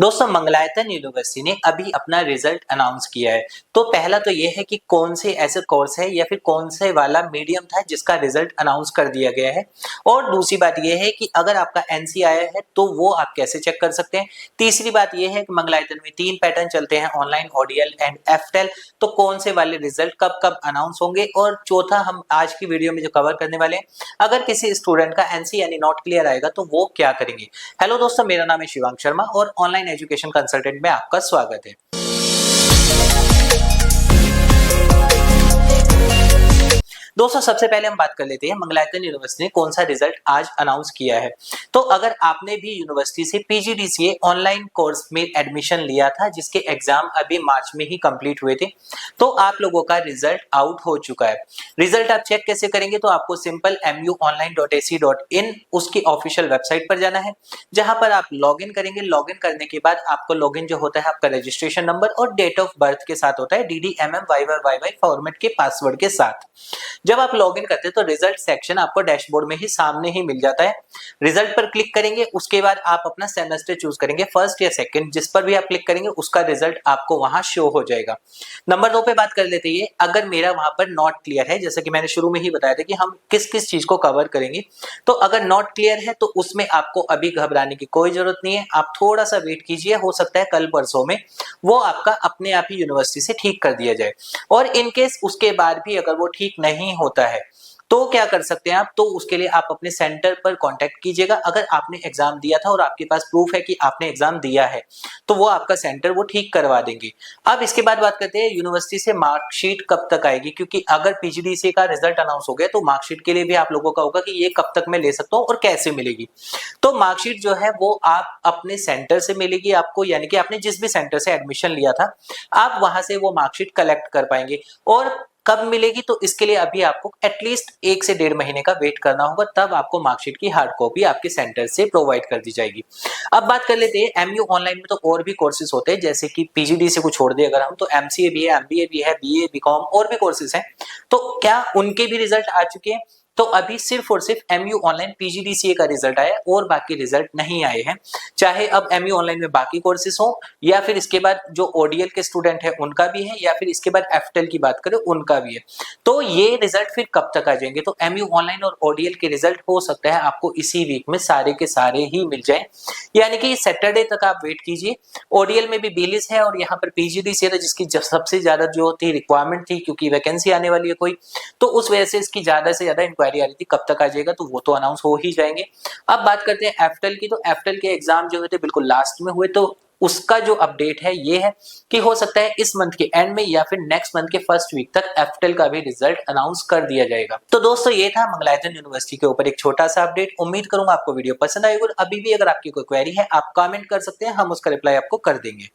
दोस्तों मंगलायतन यूनिवर्सिटी ने अभी अपना रिजल्ट अनाउंस किया है। तो पहला तो ये है कि कौन से ऐसे कोर्स है या फिर कौन से वाला मीडियम था जिसका रिजल्ट अनाउंस कर दिया गया है। और दूसरी बात ये है कि अगर आपका एनसी आया है तो वो आप कैसे चेक कर सकते हैं। तीसरी बात ये है कि मंगलायतन में 3 पैटर्न चलते हैं, ऑनलाइन, ओडीएल एंड एफटेल। तो कौन से वाले रिजल्ट कब कब अनाउंस होंगे। और चौथा हम आज की वीडियो में जो कवर करने वाले हैं, अगर किसी स्टूडेंट का एनसी यानी नॉट क्लियर आएगा तो वो क्या करेंगे। हेलो दोस्तों, मेरा नाम है शिवांग शर्मा और ऑनलाइन एजुकेशन कंसल्टेंट में आपका स्वागत है। दोस्तों सबसे पहले हम बात कर लेते हैं मंगलायतन यूनिवर्सिटी ने कौन सा रिजल्ट आज अनाउंस किया है। तो अगर आपने भी यूनिवर्सिटी से पीजीडीसीए ऑनलाइन कोर्स में एडमिशन लिया था जिसके एग्जाम अभी मार्च में ही कंप्लीट हुए थे, तो आप लोगों का रिजल्ट आउट हो चुका है। रिजल्ट आप चेक कैसे करेंगे, तो आपको सिंपल muonline.ac.in उसकी ऑफिशियल वेबसाइट पर जाना है, जहां पर आप लॉगिन करेंगे। लॉगिन करने के बाद आपको लॉगिन जो होता है आपका रजिस्ट्रेशन नंबर और डेट ऑफ बर्थ के साथ होता है, DDMMYYYY फॉर्मेट के पासवर्ड के साथ। जब आप लॉगिन करते हैं तो रिजल्ट सेक्शन आपको डैशबोर्ड में ही सामने ही मिल जाता है। रिजल्ट पर क्लिक करेंगे, उसके बाद आप अपना सेमेस्टर चूज करेंगे, फर्स्ट या सेकंड, जिस पर भी आप क्लिक करेंगे उसका रिजल्ट आपको वहां शो हो जाएगा। नंबर 2 पे बात कर लेते हैं, अगर मेरा वहां पर नॉट क्लियर है, जैसा कि मैंने शुरू में ही बताया था कि हम किस किस चीज को कवर करेंगे। तो अगर नॉट क्लियर है तो उसमें आपको अभी घबराने की कोई जरूरत नहीं है, आप थोड़ा सा वेट कीजिए, हो सकता है कल परसों में वो आपका अपने आप ही यूनिवर्सिटी से ठीक कर दिया जाए। और इन केस उसके बाद भी अगर वो ठीक नहीं होता है तो क्या कर सकते हैं आप, तो उसके लिए आप अपने सेंटर पर कांटेक्ट कीजिएगा। अगर आपने एग्जाम दिया था और आपके पास प्रूफ है कि आपने एग्जाम दिया है तो वो आपका सेंटर वो ठीक करवा देंगे। अब इसके बाद बात करते हैं यूनिवर्सिटी से मार्कशीट कब तक आएगी, क्योंकि अगर पीजीडीसीए का रिजल्ट अनाउंस हो गया तो मार्कशीट के लिए भी आप लोगों का होगा कि ये कब तक मैं ले सकता हूँ और कैसे मिलेगी। तो मार्कशीट जो है वो आप अपने सेंटर से मिलेगी आपको, यानी कि आपने जिस भी सेंटर से एडमिशन लिया था आप वहां से वो मार्कशीट कलेक्ट कर पाएंगे। और कब मिलेगी, तो इसके लिए अभी आपको एटलीस्ट 1 से 1.5 महीने का वेट करना होगा, तब आपको मार्कशीट की हार्ड कॉपी आपके सेंटर से प्रोवाइड कर दी जाएगी। अब बात कर लेते हैं एमयू ऑनलाइन में तो और भी कोर्सेज होते हैं, जैसे कि पीजीडीसीए को छोड़ दे अगर हम, तो एमसीए भी है, एमबीए भी है, बीए, बीकॉम और भी कोर्सेज हैं। तो क्या उनके भी रिजल्ट आ चुके हैं? तो अभी सिर्फ और सिर्फ एमयू ऑनलाइन पीजीडीसीए का रिजल्ट आया और बाकी रिजल्ट नहीं आए हैं। चाहे अब एमयू ऑनलाइन में बाकी कोर्सेज हो या फिर इसके बाद जो ओडीएल के स्टूडेंट है उनका भी है, या फिर इसके बाद एफटेल की बात करें उनका भी है। तो ये रिजल्ट फिर कब तक आ जाएंगे, तो एमयू ऑनलाइन और ओडीएल के रिजल्ट हो सकता है आपको इसी वीक में सारे के सारे ही मिल जाए, यानी कि सैटरडे तक आप वेट कीजिए। ओडीएल में भी बीलिस है और यहाँ पर पीजीडीसीए है जिसकी सबसे ज्यादा जो थी रिक्वायरमेंट थी, क्योंकि वैकेंसी आने वाली है कोई, तो उस वजह से इसकी ज्यादा से ज्यादा इंक्वायरी आ रही थी कब तक आ जाएगा, तो वो तो अनाउंस हो ही जाएंगे। अब बात करते हैं एफटेल की, तो एफटेल के एग्जाम जो हुए थे बिल्कुल लास्ट में हुए, तो उसका जो अपडेट है ये है कि हो सकता है इस मंथ के एंड में या फिर नेक्स्ट मंथ के फर्स्ट वीक तक एफटेल का भी रिजल्ट अनाउंस कर दिया जाएगा। तो दोस्तों ये था मंगलायतन यूनिवर्सिटी के ऊपर एक छोटा सा अपडेट। उम्मीद करूंगा आपको वीडियो पसंद आएगी और अभी भी अगर आपकी कोई क्वेरी है आप कमेंट कर सकते हैं, हम उसका रिप्लाई आपको कर देंगे।